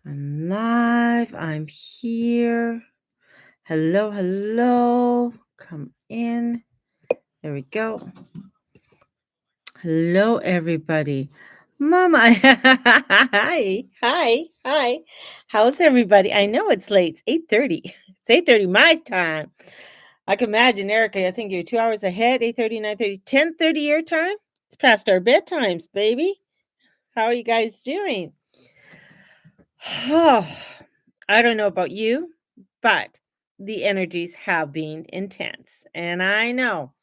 I'm live. I'm here. Hello, hello. Come in. There we go. Hello, everybody. Mama. Hi. How's everybody? I know it's late. It's 8:30. It's 8:30 my time. I can imagine, Erica, I think you're 2 hours ahead. 8:30, 9:30, 10:30 your time. It's past our bedtimes, baby. How are you guys doing? Oh, I don't know about you, but the energies have been intense. And I know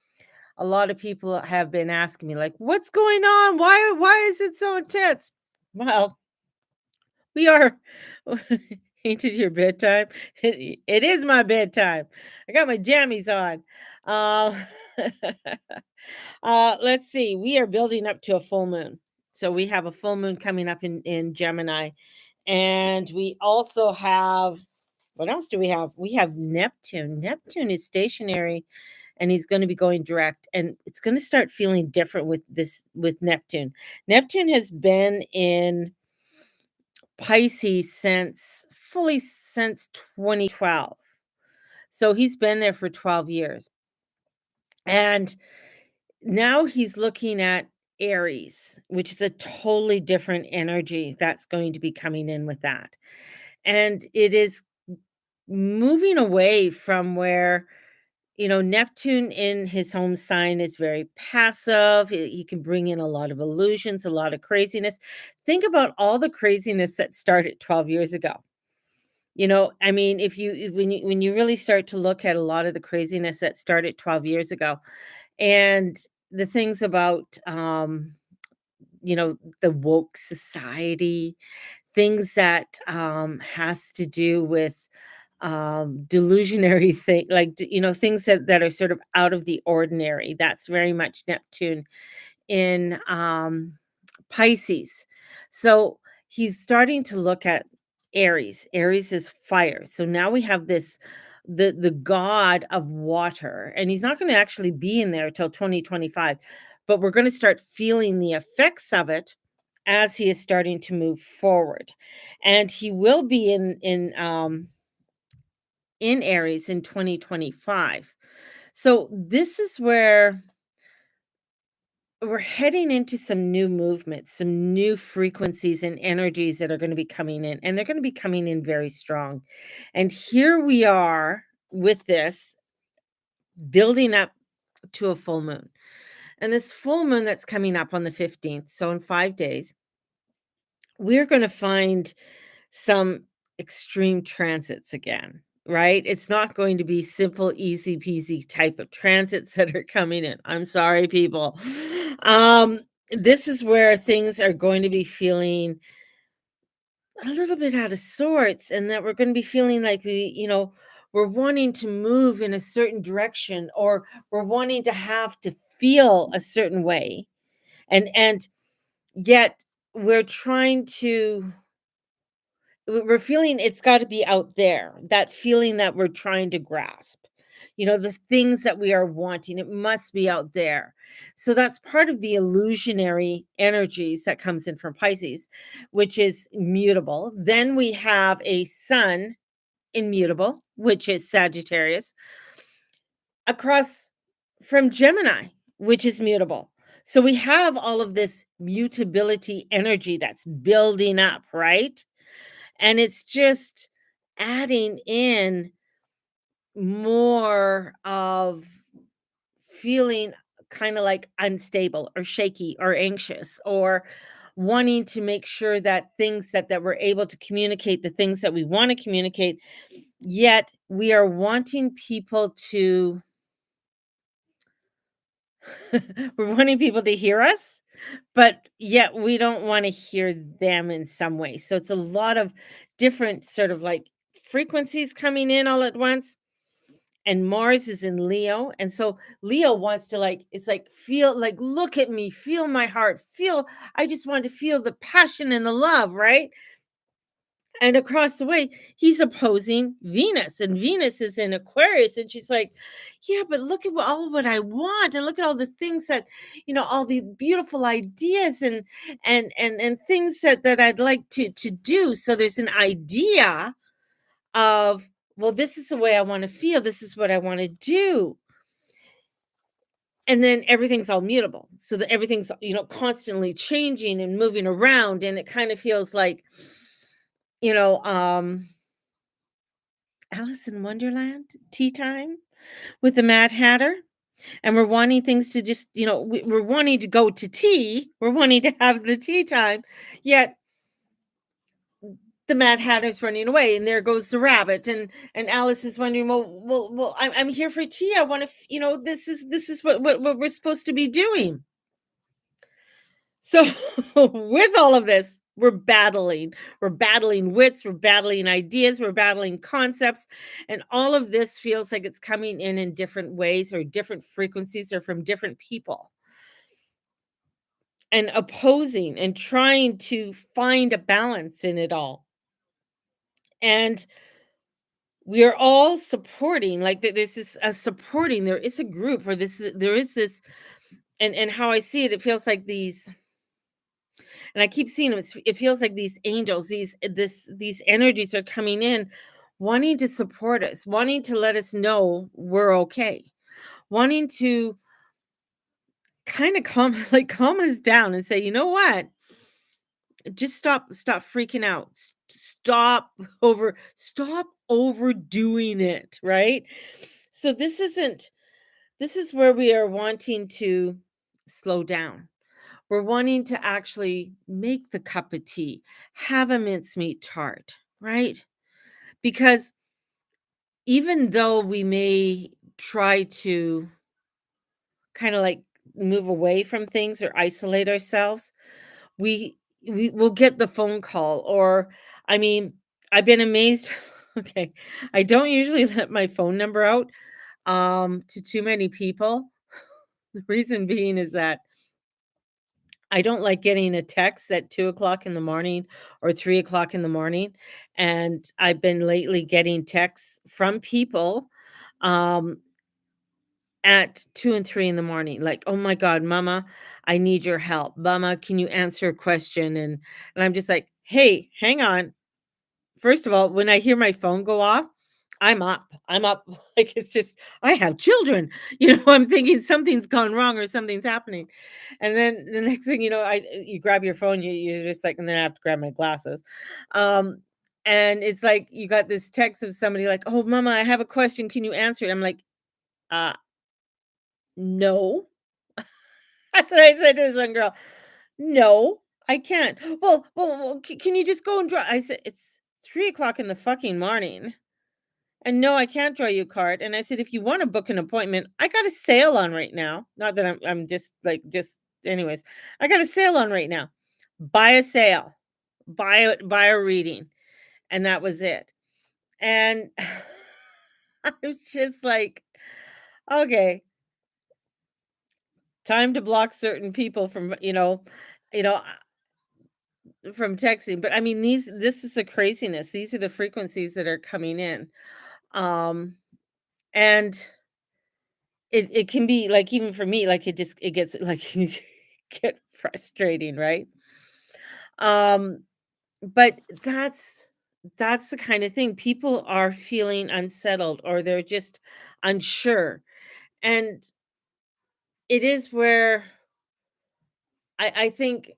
a lot of people have been asking me, like, what's going on? Why is it so intense? Well, we are ain't it your bedtime? It is my bedtime. I got my jammies on. Um let's see. We are building up to a full moon. So we have a full moon coming up in Gemini. And we also have what else do we have? We have Neptune. Neptune is stationary and he's going to be going direct, and it's going to start feeling different with Neptune. Neptune has been in Pisces since 2012. So he's been there for 12 years. And now he's looking at Aries, which is a totally different energy that's going to be coming in with that. And it is moving away from where, Neptune in his home sign is very passive. He can bring in a lot of illusions, a lot of craziness. Think about all the craziness that started 12 years ago. I mean, when you really start to look at a lot of the craziness that started 12 years ago, and the things about the woke society, things that has to do with delusionary thing, like things that are sort of out of the ordinary. That's very much Neptune in Pisces. So he's starting to look at Aries. Aries is fire. So now we have this the god of water, and he's not going to actually be in there till 2025, but we're going to start feeling the effects of it as he is starting to move forward. And he will be in Aries in 2025. So this is where we're heading into some new movements, some new frequencies and energies that are going to be coming in, and they're going to be coming in very strong. And here we are with this building up to a full moon. And this full moon that's coming up on the 15th, so in 5 days, we're going to find some extreme transits again, right? It's not going to be simple, easy peasy type of transits that are coming in. I'm sorry, people. Um, this is where things are going to be feeling a little bit out of sorts, and that we're going to be feeling like we're wanting to move in a certain direction, or we're wanting to have to feel a certain way. And yet we're trying to we're feeling it's gotta be out there, that feeling that we're trying to grasp. The things that we are wanting, it must be out there. So that's part of the illusionary energies that comes in from Pisces, which is mutable. Then we have a sun immutable, which is Sagittarius, across from Gemini, which is mutable. So we have all of this mutability energy that's building up, right? And it's just adding in more of feeling kind of like unstable or shaky or anxious, or wanting to make sure that things that we're able to communicate the things that we want to communicate, yet we are wanting people to we're wanting people to hear us, but yet we don't want to hear them in some way. So it's a lot of different sort of like frequencies coming in all at once. And Mars is in Leo. And so Leo wants to, like, it's like, feel like, look at me, feel my heart, I just want to feel the passion and the love, right? And across the way, he's opposing Venus, and Venus is in Aquarius, and she's like, "Yeah, but look at all what I want, and look at all the things that, all the beautiful ideas and things that I'd like to do." So there's an idea of, well, this is the way I want to feel. This is what I want to do. And then everything's all mutable. So that everything's, constantly changing and moving around. And it kind of feels like, you know, um, Alice in Wonderland, tea time with the Mad Hatter. And we're wanting things to just, we're wanting to go to tea. We're wanting to have the tea time. Yet the Mad Hatter's running away, and there goes the rabbit, and Alice is wondering, well, I'm here for tea. I want to, this is what we're supposed to be doing. So with all of this, we're battling wits, we're battling ideas, we're battling concepts, and all of this feels like it's coming in different ways or different frequencies or from different people and opposing and trying to find a balance in it all. And we are all supporting, like, there's this supporting, there is a group, or there is this, and how I see it, it feels like these, and I keep seeing them, it feels like these angels, these energies are coming in, wanting to support us, wanting to let us know we're okay, wanting to kind of calm like calm us down and say, you know what, just stop freaking out. Stop overdoing it, right? So this is where we are wanting to slow down. We're wanting to actually make the cup of tea, have a mincemeat tart, right? Because even though we may try to kind of like move away from things or isolate ourselves, we we will get the phone call, or, I mean, I've been amazed. Okay, I don't usually let my phone number out to too many people. The reason being is that I don't like getting a text at 2 o'clock in the morning or 3 o'clock in the morning. And I've been lately getting texts from people um, at 2 and 3 in the morning, like, "Oh my God, Mama, I need your help. Mama, can you answer a question?" And I'm just like, "Hey, hang on. First of all, when I hear my phone go off, I'm up. I'm up." Like, it's just, I have children. I'm thinking something's gone wrong or something's happening. And then the next thing you know, you grab your phone, you're just like, and then I have to grab my glasses. Um, and it's like you got this text of somebody like, "Oh, Mama, I have a question. Can you answer it?" I'm like, uh, no. That's what I said to this one girl. No, I can't. Well, can you just go and draw? I said, it's 3 o'clock in the fucking morning. And no, I can't draw you a card. And I said, if you want to book an appointment, I got a sale on right now. Not that I'm just like, anyways, I got a sale on right now. Buy a sale, buy a reading. And that was it. And I was just like, okay, time to block certain people from, you know, from texting. But I mean, this is the craziness. These are the frequencies that are coming in. Um, and it can be, like, even for me, like, it gets, like, get frustrating, right? Um, but that's the kind of thing. People are feeling unsettled, or they're just unsure, and it is where I think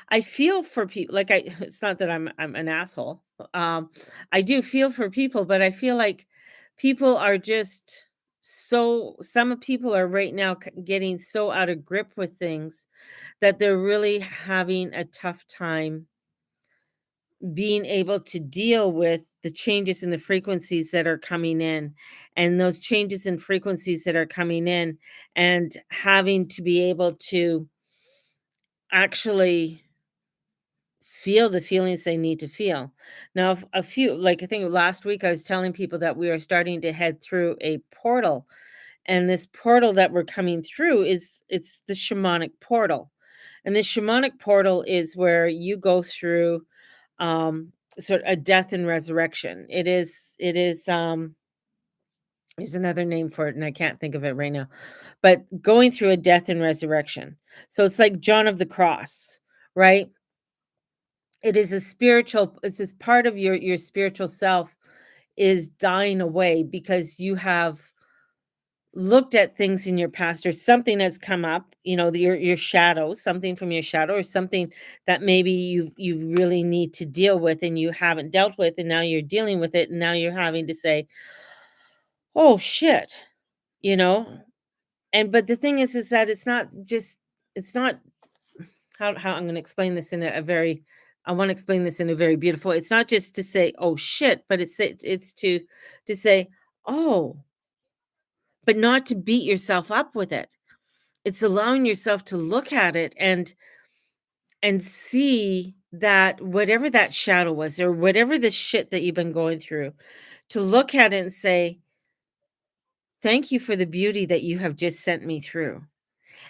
I feel for people, like, I it's not that I'm an asshole, I do feel for people, but I feel like people are just some people are right now getting so out of grip with things that they're really having a tough time being able to deal with the changes in the frequencies that are coming in, and those changes in frequencies that are coming in, and having to be able to actually feel the feelings they need to feel. Now, a few, like, I think last week I was telling people that we are starting to head through a portal, and this portal that we're coming through it's the shamanic portal. And this shamanic portal is where you go through, um, sort of a death and resurrection. There's another name for it, and I can't think of it right now, but going through a death and resurrection. So it's like John of the Cross, right? It is a spiritual, it's this part of your spiritual self is dying away because you have looked at things in your past, or something has come up, your shadow, something from your shadow, or something that maybe you really need to deal with and you haven't dealt with, and now you're dealing with it, and now you're having to say, "Oh shit," you know? And but the thing is that it's not how I'm gonna explain this in a very I wanna explain this in a very beautiful way. It's not just to say, "Oh shit," but it's to say, "Oh," but not to beat yourself up with it. It's allowing yourself to look at it and see that whatever that shadow was, or whatever the shit that you've been going through, to look at it and say, "Thank you for the beauty that you have just sent me through."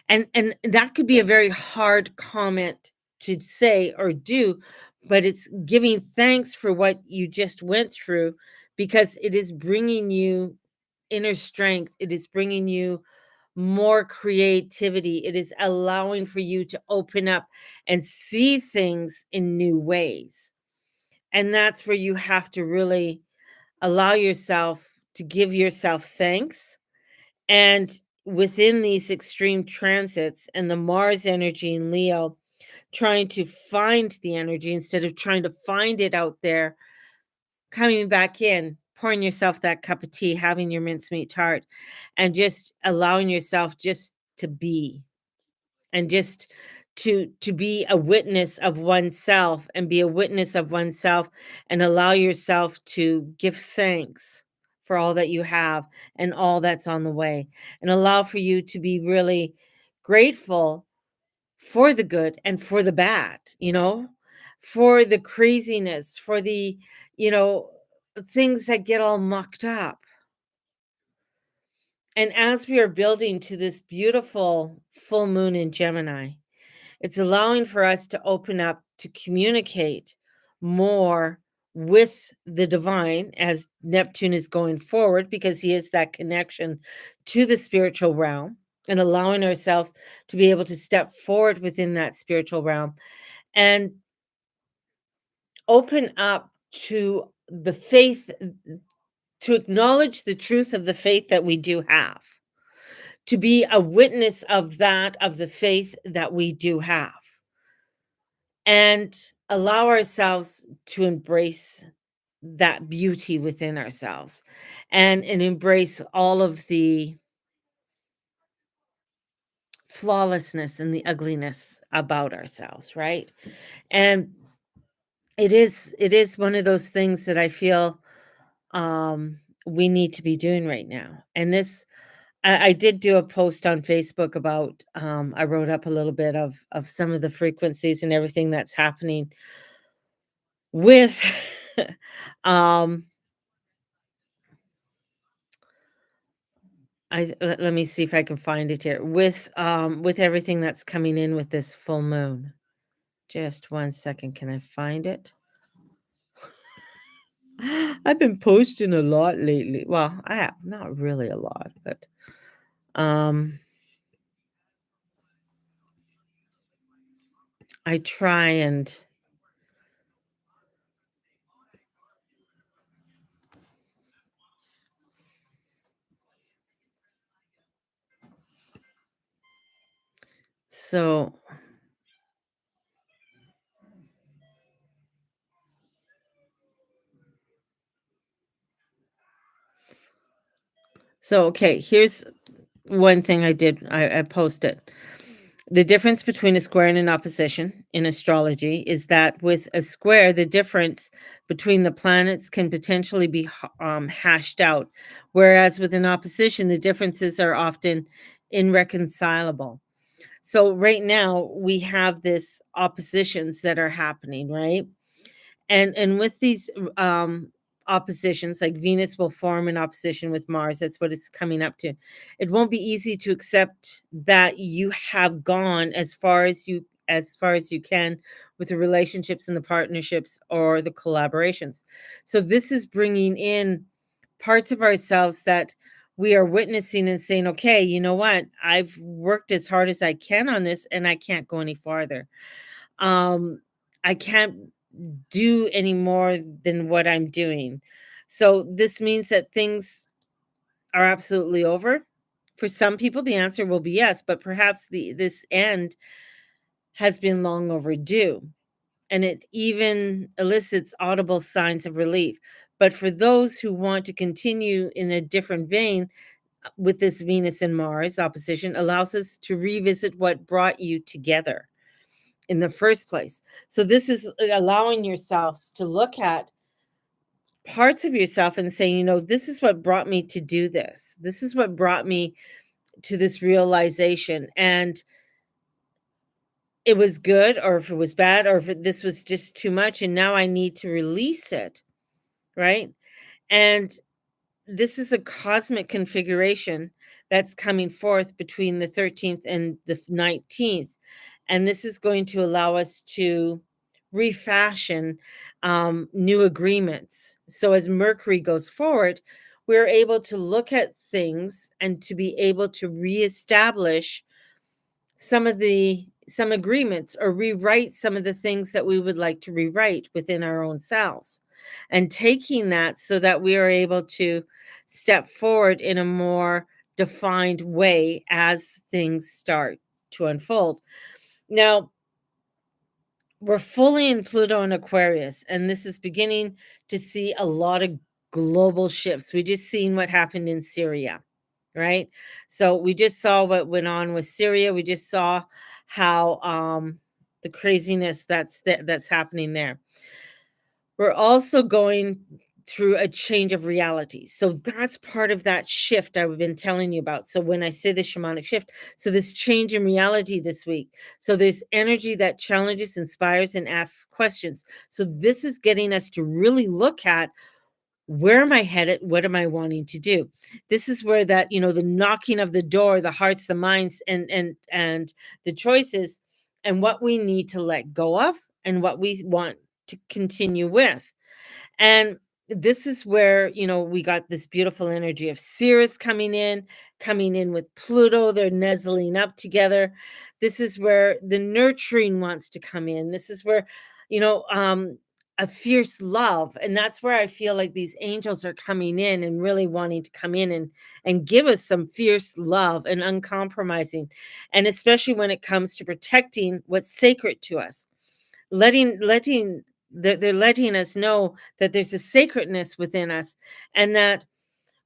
And that could be a very hard comment to say or do, but it's giving thanks for what you just went through, because it is bringing you inner strength. It is bringing you more creativity. It is allowing for you to open up and see things in new ways. And that's where you have to really allow yourself to give yourself thanks. And within these extreme transits and the Mars energy in Leo, trying to find the energy instead of trying to find it out there, coming back in, pouring yourself that cup of tea, having your mincemeat tart, and just allowing yourself just to be, and just to be a witness of oneself, and be a witness of oneself, and allow yourself to give thanks for all that you have and all that's on the way, and allow for you to be really grateful for the good and for the bad, for the craziness, for the, you know, things that get all mucked up. And as we are building to this beautiful full moon in Gemini, it's allowing for us to open up to communicate more with the divine as Neptune is going forward, because he is that connection to the spiritual realm, and allowing ourselves to be able to step forward within that spiritual realm and open up to the faith, to acknowledge the truth of the faith that we do have, to be a witness of that, of the faith that we do have, and allow ourselves to embrace that beauty within ourselves, and embrace all of the flawlessness and the ugliness about ourselves, right? And it is one of those things that I feel we need to be doing right now. And this I did do a post on Facebook about I wrote up a little bit of some of the frequencies and everything that's happening with um let me see if I can find it here, with everything that's coming in with this full moon. Just one second, can I find it? I've been posting a lot lately. Well, I have not really a lot, but um I try and so okay, here's one thing I posted. The difference between a square and an opposition in astrology is that with a square, the difference between the planets can potentially be hashed out, whereas with an opposition, the differences are often irreconcilable. So right now we have this oppositions that are happening, right? And with these oppositions, like Venus will form an opposition with Mars, that's what it's coming up to. It won't be easy to accept that you have gone as far as you can with the relationships and the partnerships or the collaborations. So this is bringing in parts of ourselves that we are witnessing and saying, okay, you know what? I've worked as hard as I can on this and I can't go any farther. Um, I can't do any more than what I'm doing. So this means that things are absolutely over. For some people, the answer will be yes, but perhaps this end has been long overdue, and it even elicits audible signs of relief. But for those who want to continue in a different vein, with this Venus and Mars opposition, allows us to revisit what brought you together in the first place. So this is allowing yourselves to look at parts of yourself and saying, you know, this is what brought me to do this. This is what brought me to this realization. And it was good, or if it was bad, or if this was just too much, and now I need to release it, right? And this is a cosmic configuration that's coming forth between the 13th and the 19th. And this is going to allow us to refashion new agreements. So as Mercury goes forward, we're able to look at things and to be able to reestablish some agreements or rewrite some of the things that we would like to rewrite within our own selves, and taking that so that we are able to step forward in a more defined way as things start to unfold. Now, we're fully in Pluto and Aquarius, and this is beginning to see a lot of global shifts. We just seen what happened in Syria, right? So we just saw what went on with Syria. We just saw how the craziness that's happening there. We're also going through a change of reality. So that's part of that shift I've been telling you about. So when I say the shamanic shift, so this change in reality this week. So there's energy that challenges, inspires, and asks questions. So this is getting us to really look at, where am I headed? What am I wanting to do? This is where that, you know, the knocking of the door, the hearts, the minds, and the choices, and what we need to let go of and what we want to continue with. And this is where, you know, we got this beautiful energy of Ceres coming in with Pluto. They're nuzzling up together. This is where the nurturing wants to come in. This is where, you know, a fierce love. And that's where I feel like these angels are coming in and really wanting to come in and give us some fierce love and uncompromising. And especially when it comes to protecting what's sacred to us, letting they're letting us know that there's a sacredness within us, and that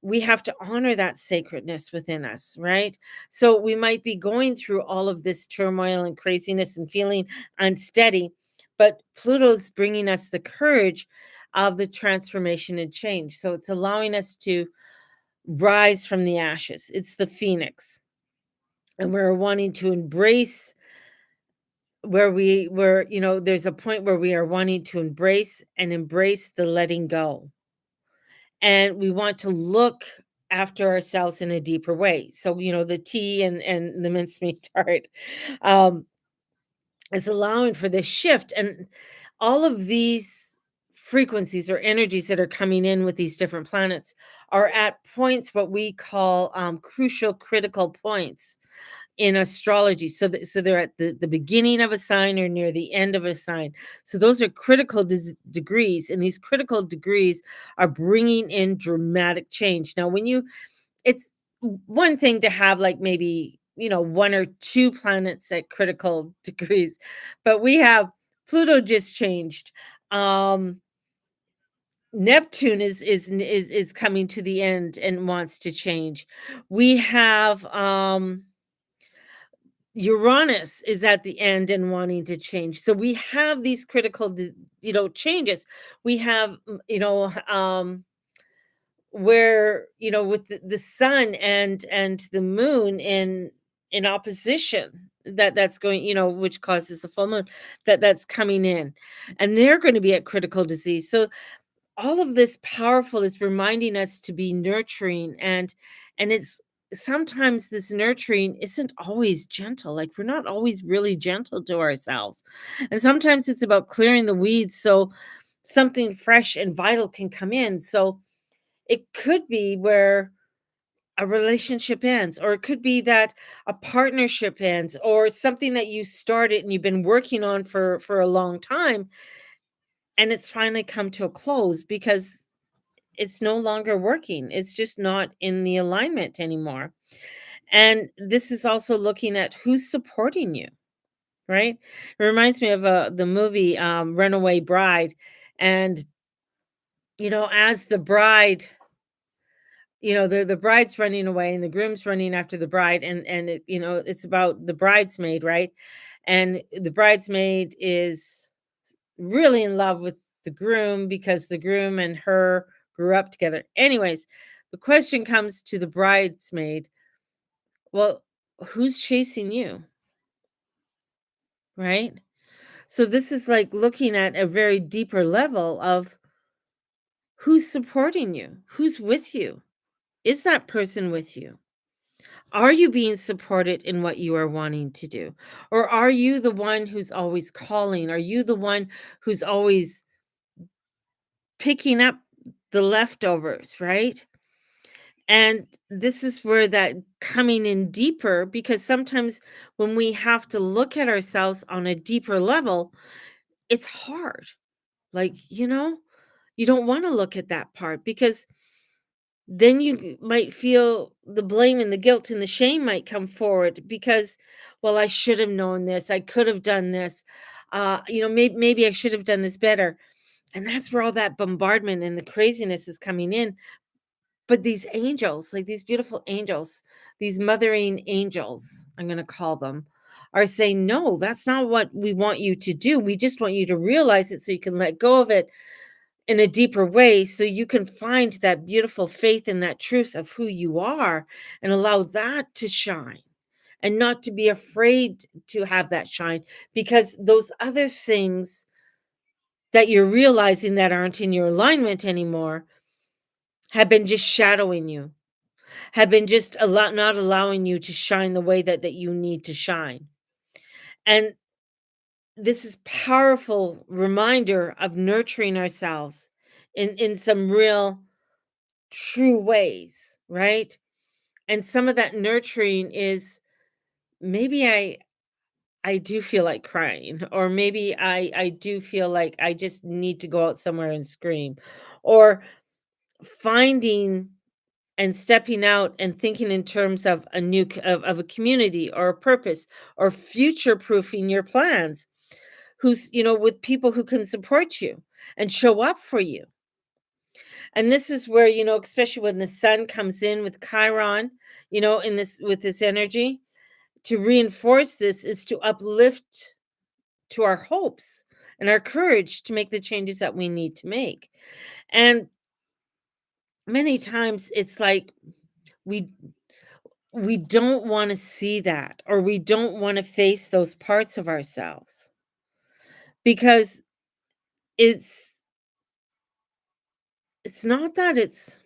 we have to honor that sacredness within us, right? So we might be going through all of this turmoil and craziness and feeling unsteady, but Pluto's bringing us the courage of the transformation and change. So it's allowing us to rise from the ashes. It's the phoenix, and we're wanting to embrace where, you know, there's a point where we are wanting to embrace the letting go, and we want to look after ourselves in a deeper way. So, you know, the tea and the mincemeat tart um is allowing for this shift, and all of these frequencies or energies that are coming in with these different planets are at points what we call crucial critical points in astrology. So they're at the beginning of a sign or near the end of a sign. So those are critical degrees, and these critical degrees are bringing in dramatic change. Now, when you it's one thing to have, like, maybe, you know, one or two planets at critical degrees, but we have Pluto just changed. Um Neptune is coming to the end and wants to change. We have Uranus is at the end and wanting to change. So we have these critical, you know, changes. We have, where, you know, with the sun and the moon in opposition, that's going, you know, which causes a full moon that's coming in, and they're going to be at critical disease. So all of this powerful is reminding us to be nurturing, and it's sometimes this nurturing isn't always gentle. Like, we're not always really gentle to ourselves. And sometimes it's about clearing the weeds so something fresh and vital can come in. So it could be where a relationship ends, or it could be that a partnership ends, or something that you started and you've been working on for a long time, and it's finally come to a close because it's no longer working. It's just not in the alignment anymore. And this is also looking at who's supporting you, right? It reminds me of the movie Runaway Bride. And, as the bride, the bride's running away and the groom's running after the bride, and it's about the bridesmaid, right? And the bridesmaid is really in love with the groom because the groom and her grew up together. Anyways, the question comes to the bridesmaid, well, who's chasing you, right? So this is like looking at a very deeper level of who's supporting you, who's with you. Is that person with you? Are you being supported in what you are wanting to do? Or are you the one who's always calling? Are you the one who's always picking up the leftovers, right? And this is where that coming in deeper, because sometimes when we have to look at ourselves on a deeper level, it's hard. Like, you don't want to look at that part because then you might feel the blame and the guilt and the shame might come forward because, well, I should have known this. I could have done this. Maybe I should have done this better. And that's where all that bombardment and the craziness is coming in. But these angels, like these beautiful angels, these mothering angels, I'm going to call them, are saying, no, that's not what we want you to do. We just want you to realize it so you can let go of it in a deeper way so you can find that beautiful faith and that truth of who you are and allow that to shine and not to be afraid to have that shine because those other things that you're realizing that aren't in your alignment anymore have been just shadowing you, have been just not allowing you to shine the way that you need to shine. And this is powerful reminder of nurturing ourselves in some real true ways, right? And some of that nurturing is maybe I do feel like crying, or maybe I do feel like I just need to go out somewhere and scream, or finding and stepping out and thinking in terms of a of a community or a purpose, or future proofing your plans, who's with people who can support you and show up for you. And this is where, especially when the sun comes in with Chiron, in this with this energy, to reinforce this is to uplift to our hopes and our courage to make the changes that we need to make. And many times it's like we we don't want to see that, or we don't want to face those parts of ourselves because it's it's not that it's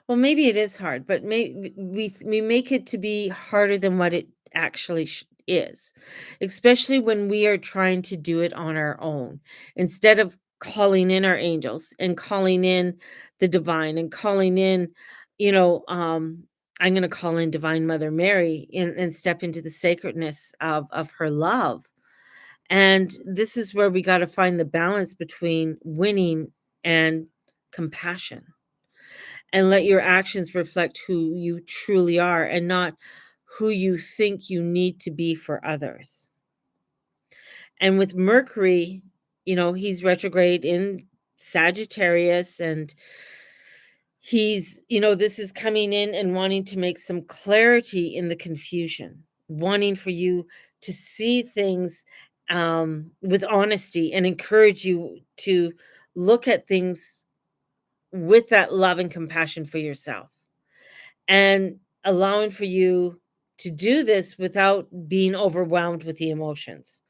well, maybe it is hard, but we make it to be harder than what it actually is, especially when we are trying to do it on our own instead of calling in our angels and calling in the divine and calling in, you know, um, I'm going to call in Divine Mother Mary and step into the sacredness of her love. And this is where we got to find the balance between winning and compassion, and let your actions reflect who you truly are and not who you think you need to be for others. And with Mercury, he's retrograde in Sagittarius, and this is coming in and wanting to make some clarity in the confusion, wanting for you to see things with honesty and encourage you to look at things with that love and compassion for yourself, and allowing for you to do this without being overwhelmed with the emotions.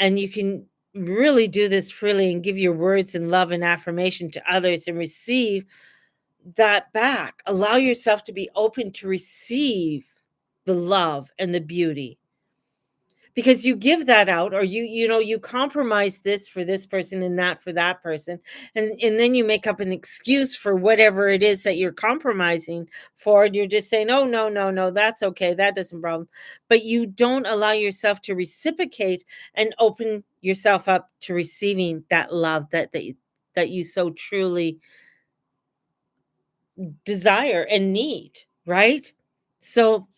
And you can really do this freely and give your words and love and affirmation to others and receive that back. Allow yourself to be open to receive the love and the beauty, because you give that out, or you compromise this for this person and that for that person, and then you make up an excuse for whatever it is that you're compromising for, and you're just saying, oh, no, no, no, that's okay, that doesn't problem. But you don't allow yourself to reciprocate and open yourself up to receiving that love that you so truly desire and need, right? So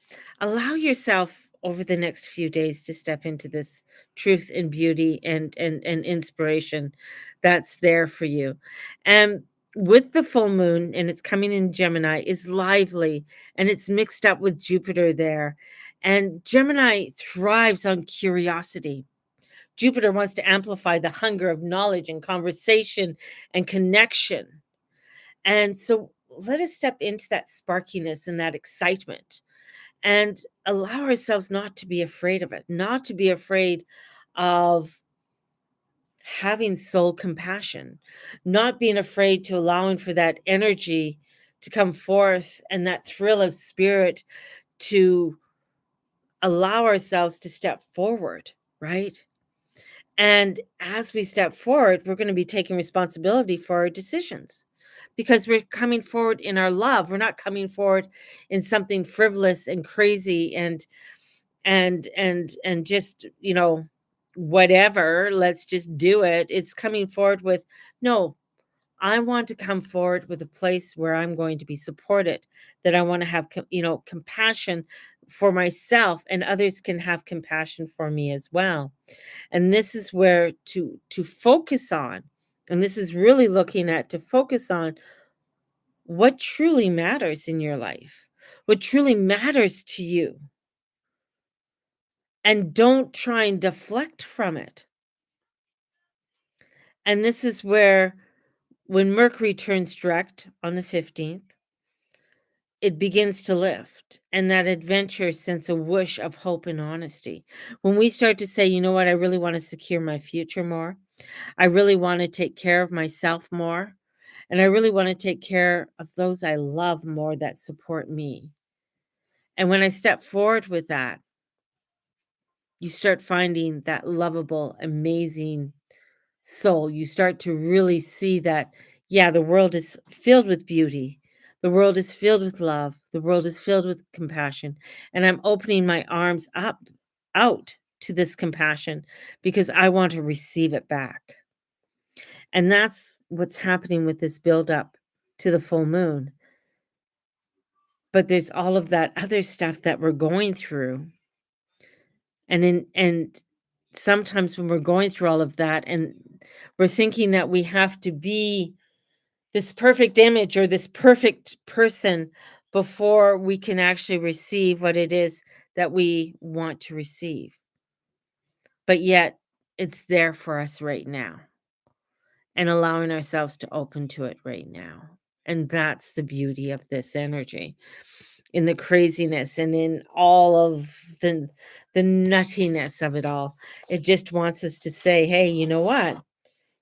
allow yourself over the next few days to step into this truth and beauty and inspiration that's there for you. And with the full moon, and it's coming in Gemini, is lively, and it's mixed up with Jupiter there. And Gemini thrives on curiosity. Jupiter wants to amplify the hunger of knowledge and conversation and connection. And so let us step into that sparkiness and that excitement, and allow ourselves not to be afraid of it, not to be afraid of having soul compassion, not being afraid to allowing for that energy to come forth and that thrill of spirit to allow ourselves to step forward, right? And as we step forward, we're going to be taking responsibility for our decisions, because we're coming forward in our love. We're not coming forward in something frivolous and crazy and just, whatever, let's just do it. It's coming forward with, no, I want to come forward with a place where I'm going to be supported, that I want to have, compassion for myself, and others can have compassion for me as well. And this is where to focus on, and this is really looking at to focus on what truly matters in your life, what truly matters to you, and don't try and deflect from it. And this is where, when Mercury turns direct on the 15th, it begins to lift, and that adventure sends a whoosh of hope and honesty. When we start to say, you know what, I really want to secure my future more, I really want to take care of myself more, and I really want to take care of those I love more that support me. And when I step forward with that, you start finding that lovable, amazing soul. You start to really see that, yeah, the world is filled with beauty. The world is filled with love. The world is filled with compassion. And I'm opening my arms up, out to this compassion, because I want to receive it back. And that's what's happening with this buildup to the full moon. But there's all of that other stuff that we're going through. And sometimes when we're going through all of that, and we're thinking that we have to be this perfect image or this perfect person before we can actually receive what it is that we want to receive. But yet it's there for us right now, and allowing ourselves to open to it right now. And that's the beauty of this energy, in the craziness and in all of the nuttiness of it all. It just wants us to say, hey, you know what?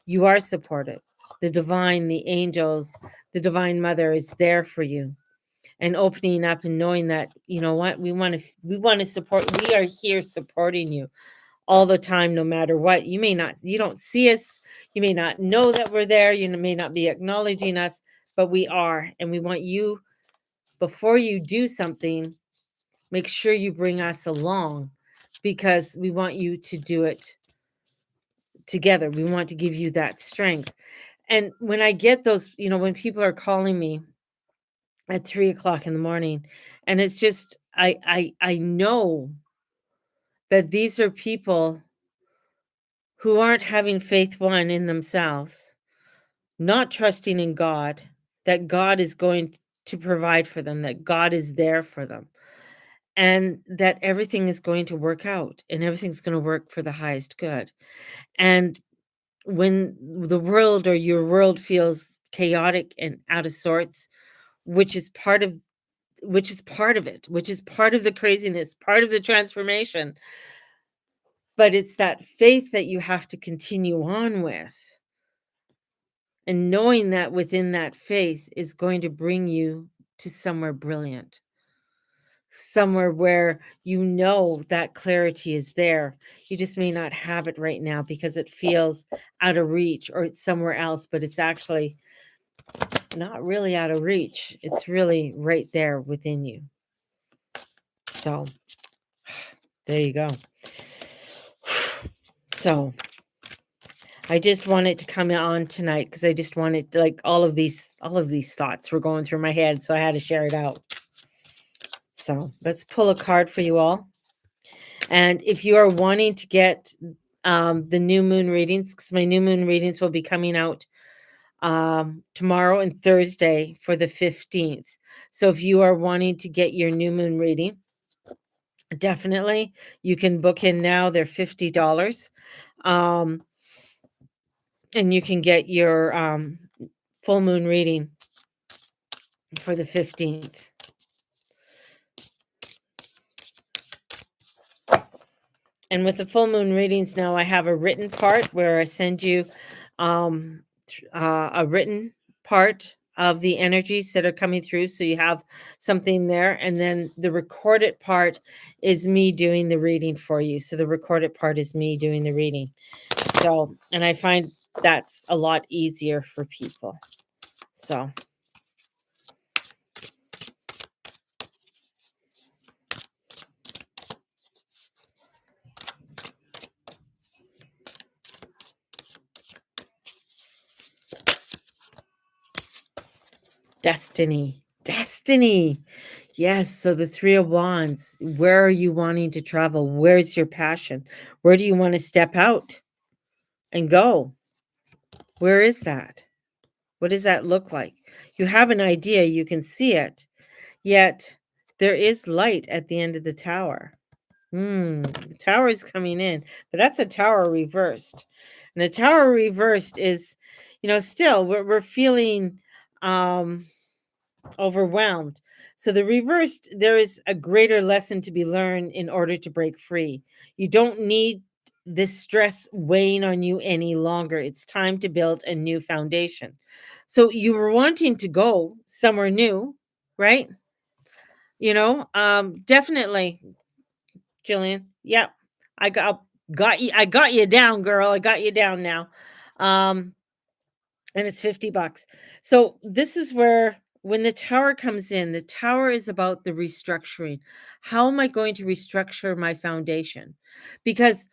You are supported. The divine, the angels, the divine mother is there for you. And opening up and knowing that, you know what, we want to support, we are here supporting you all the time, no matter what. You don't see us, you may not know that we're there, you may not be acknowledging us, but we are. And we want you, before you do something, make sure you bring us along, because we want you to do it together. We want to give you that strength. And when I get those, when people are calling me at 3 o'clock in the morning, and it's just, I know that these are people who aren't having faith, one, in themselves, not trusting in God, that God is going to provide for them, that God is there for them, and that everything is going to work out, and everything's going to work for the highest good. And when the world, or your world, feels chaotic and out of sorts, which is part of it, which is part of the craziness, part of the transformation, but it's that faith that you have to continue on with, and knowing that within that faith is going to bring you to somewhere brilliant, somewhere where you know that clarity is there. You just may not have it right now because it feels out of reach or it's somewhere else, but it's actually not really out of reach. It's really right there within you. So there you go. So I just wanted to come on tonight because I just wanted to, like, all of these thoughts were going through my head, so I had to share it out. So let's pull a card for you all. And if you are wanting to get the new moon readings, because my new moon readings will be coming out tomorrow and Thursday for the 15th. So if you are wanting to get your new moon reading, definitely you can book in now. They're $50. Um, and you can get your full moon reading for the 15th. And with the full moon readings now, I have a written part where I send you a written part of the energies that are coming through. So you have something there. And then the recorded part is me doing the reading for you. So the recorded part is me doing the reading. So, and I find that's a lot easier for people. So. Destiny. Destiny. Yes. So the Three of Wands. Where are you wanting to travel? Where's your passion? Where do you want to step out and go? Where is that? What does that look like? You have an idea, you can see it, yet there is light at the end of the tower. The tower is coming in, but that's a tower reversed. And a tower reversed is, still we're feeling overwhelmed. So the reversed, there is a greater lesson to be learned in order to break free. You don't need this stress weighing on you any longer. It's time to build a new foundation. So you were wanting to go somewhere new, right? Definitely, Jillian. Yep. I got you. I got you down, girl. I got you down now. Um, and it's $50. So this is where when the tower comes in, the tower is about the restructuring. How am I going to restructure my foundation? Because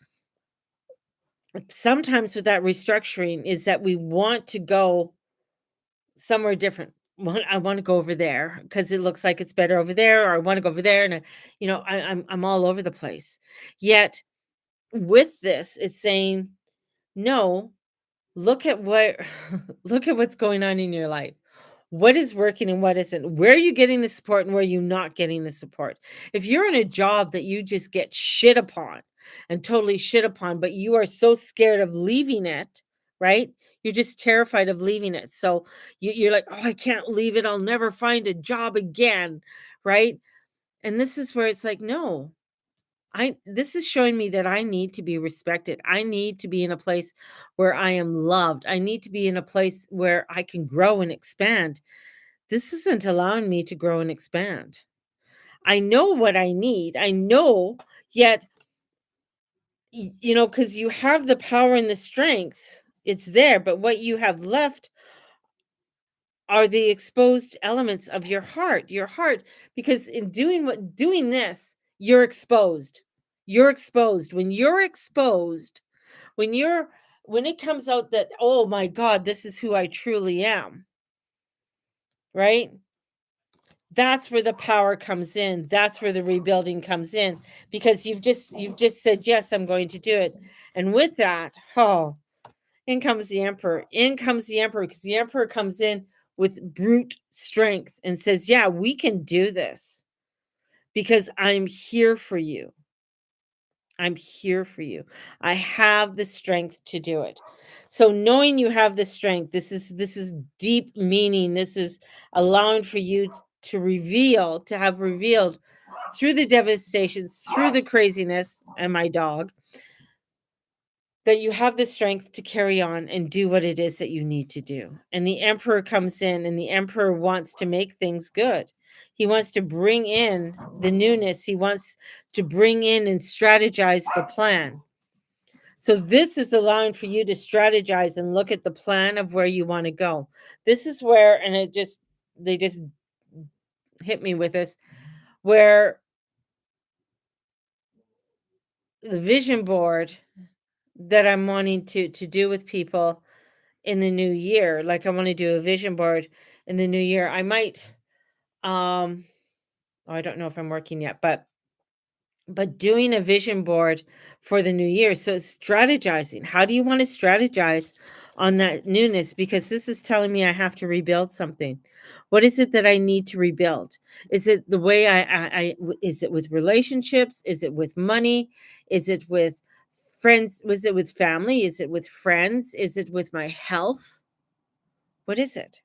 sometimes with that restructuring is that we want to go somewhere different. I want to go over there because it looks like it's better over there, or I want to go over there, and I'm all over the place. Yet with this, it's saying no. Look at what look at what's going on in your life. What is working and what isn't? Where are you getting the support and where are you not getting the support? If you're in a job that you just get shit upon and totally shit upon, but you are so scared of leaving it, right? You're just terrified of leaving it. So you're like, oh, I can't leave it. I'll never find a job again, right? And this is where it's like, no, this is showing me that I need to be respected. I need to be in a place where I am loved. I need to be in a place where I can grow and expand. This isn't allowing me to grow and expand. I know what I need. I know, yet, because you have the power and the strength, it's there. But what you have left are the exposed elements of your heart, because in doing this, you're exposed. You're exposed. When you're when it comes out that, oh my God, this is who I truly am, right? That's where the power comes in. That's where the rebuilding comes in, because you've just said, yes, I'm going to do it. And with that, oh, in comes the emperor. In comes the emperor, because the emperor comes in with brute strength and says, yeah, we can do this because I'm here for you. I'm here for you. I have the strength to do it. So knowing you have the strength, this is deep meaning. This is allowing for you to have revealed through the devastations, through the craziness, and my dog, that you have the strength to carry on and do what it is that you need to do. And the emperor comes in, and the emperor wants to make things good. He wants to bring in the newness. He wants to bring in and strategize the plan. So this is allowing for you to strategize and look at the plan of where you want to go. This is where, and they just hit me with this, where the vision board that I'm wanting to do with people in the new year, like I want to do a vision board in the new year. I might oh, I don't know if I'm working yet, but doing a vision board for the new year. So strategizing. How do you want to strategize on that newness? Because this is telling me I have to rebuild something. What is it that I need to rebuild? Is it the way is it with relationships? Is it with money? Is it with friends? Was it with family? Is it with friends? Is it with my health? What is it?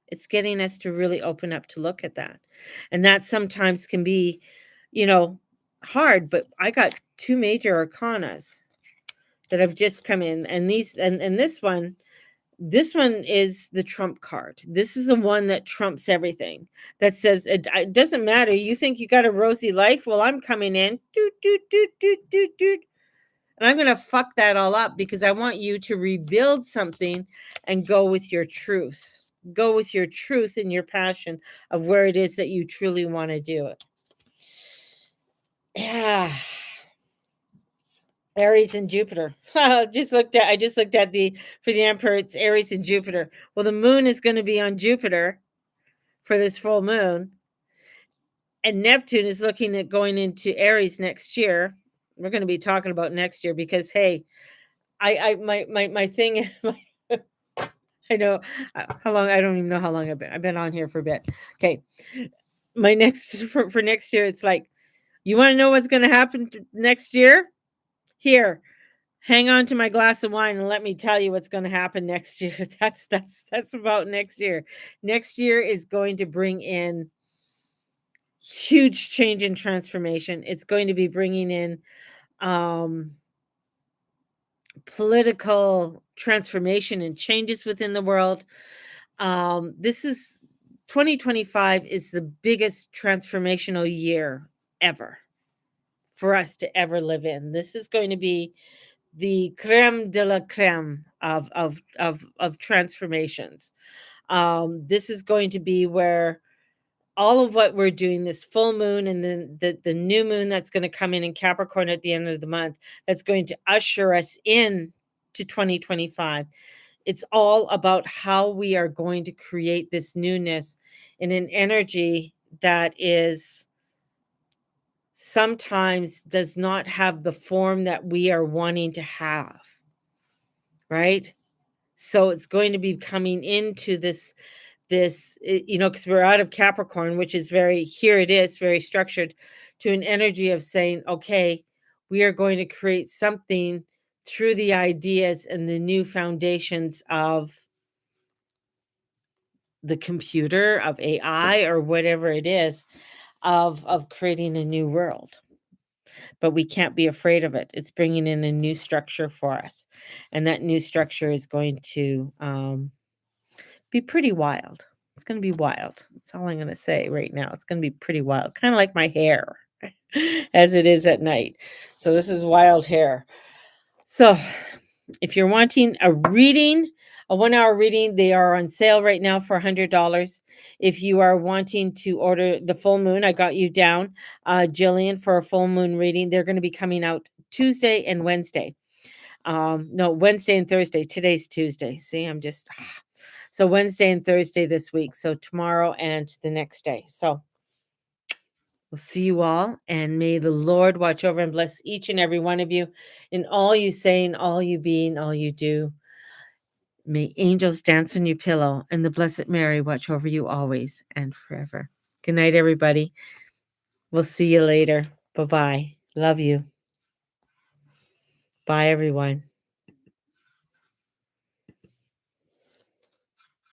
It's getting us to really open up to look at that. And that sometimes can be, you know, hard, but I got 2 major arcanas that have just come in, and these and this one is the trump card. This is the one that trumps everything. That says it doesn't matter. You think you got a rosy life? Well, I'm coming in. Doot, doot, doot, doot, doot, doot. And I'm going to fuck that all up because I want you to rebuild something and go with your truth. Go with your truth and your passion of where it is that you truly want to do it. Yeah. Aries and Jupiter. I just looked at the for the emperor, it's Aries and Jupiter. Well, the moon is going to be on Jupiter for this full moon, and Neptune is looking at going into Aries next year. We're going to be talking about next year because hey, I my thing I know how long. I don't even know how long I've been on here for a bit. Okay, my next for next year, it's like, you want to know what's going to happen next year? Here, hang on to my glass of wine and let me tell you what's going to happen next year. That's about next year. Next year is going to bring in huge change and transformation. It's going to be bringing in um political transformation and changes within the world. This is 2025 is the biggest transformational year ever for us to ever live in. This is going to be the creme de la creme of transformations. This is going to be where all of what we're doing, this full moon and then the new moon that's going to come in Capricorn at the end of the month, that's going to usher us in to 2025. It's all about how we are going to create this newness in an energy that is sometimes does not have the form that we are wanting to have, right? So it's going to be coming into because we're out of Capricorn, which is very, here it is, very structured, to an energy of saying, okay, we are going to create something through the ideas and the new foundations of the computer, of AI, or whatever it is, of creating a new world. But we can't be afraid of it. It's bringing in a new structure for us, and that new structure is going to be pretty wild. It's gonna be wild. That's all I'm gonna say right now. It's gonna be pretty wild, kinda like my hair as it is at night. So this is wild hair. So, if you're wanting a reading, a 1-hour reading, they are on sale right now for $100. If you are wanting to order the full moon, I got you down, Jillian, for a full moon reading. They're gonna be coming out Tuesday and Wednesday. No, Wednesday and Thursday. Today's Tuesday. See, I'm just so Wednesday and Thursday this week. So tomorrow and the next day. So we'll see you all, and may the Lord watch over and bless each and every one of you in all you say, in all you be, in all you do. May angels dance on your pillow, and the Blessed Mary watch over you always and forever. Good night, everybody. We'll see you later. Bye bye. Love you. Bye, everyone.